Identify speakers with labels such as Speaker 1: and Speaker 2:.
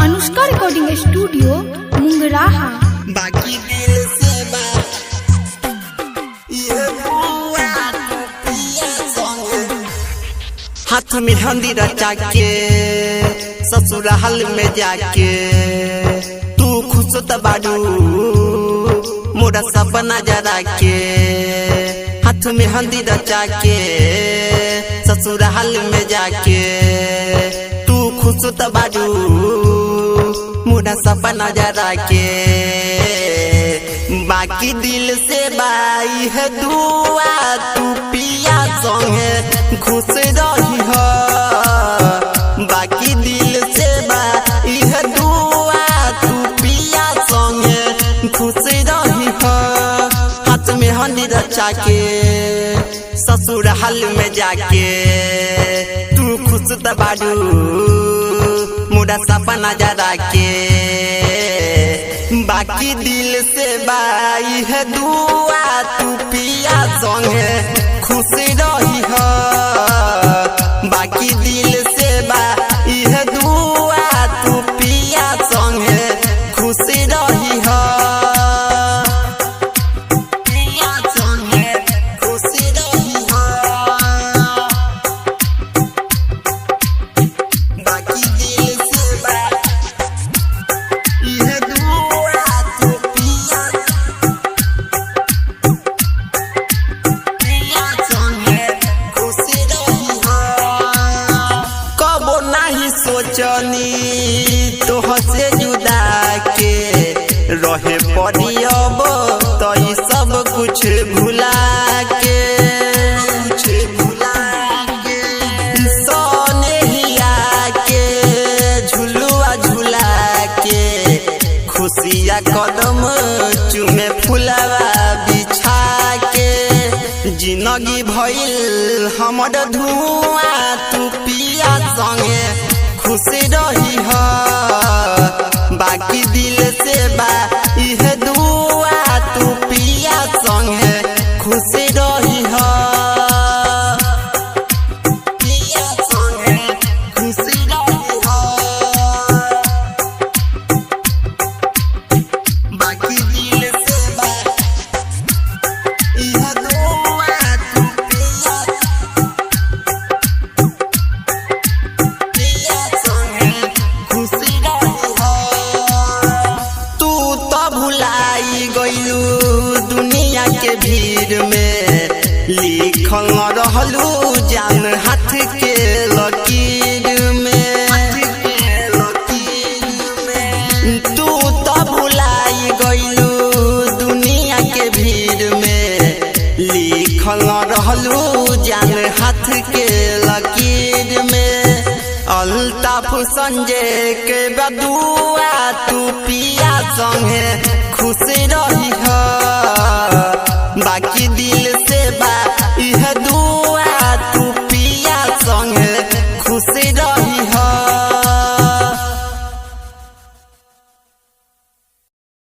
Speaker 1: Anushka recording studio मुंगराहा।
Speaker 2: बाकी दिल से बात ये बुआ को पिया संग हाथ में हंदी रचा के ससुराल में जाके तू खुश त बाडू मोरा सपना जरा के हाथ में हंदी रचा के ससुराल में जाके तू खुश त बाडू मोरा सपना जरा के बाकी दिल से बाई है दुआ तू पिया संगे खुश रही हो। बाकी दिल से बाई है दुआ तू पिया संगे खुश रही हो। हाथ में हंदी रचा के ससुराल में जाके तू खुश त बाडू मोरा सपना जरा के बाकी दिल से बाई है दुआ तू पिया संगे खुश रही हो। बाकी दिल से बाई है दुआ तू पिया संगे खुश रही हो। पिया संगे खुश रही हो। बाकी दिल से सोचनी तोह से जुदा के रहे पड़ी अब तो सब कुछ भुला के सोने हिया के झुलुआ झुला के खुशिया कदम चुमे फुलावा बिछा के जिंदगी भइल हमर धुआं तू पिया संगे खुश रही हो। बाकी दिल से बाई है दुआ तू पिया संगे खुश रही हो। पिया संगे खुश रही हो। बाकी दिल से बाई है दुआ तू पिया दुनिया के भीड़ में लिखल रहलू जान हाथ के लकीर में तू तो भुलाई गइलू दुनिया के भीड़ में लिखल रहलू जान हाथ के लकीर में अल्ताफ संजय के बदुआ तू पिया संगे खुश रही हो। बाकी दिल से बात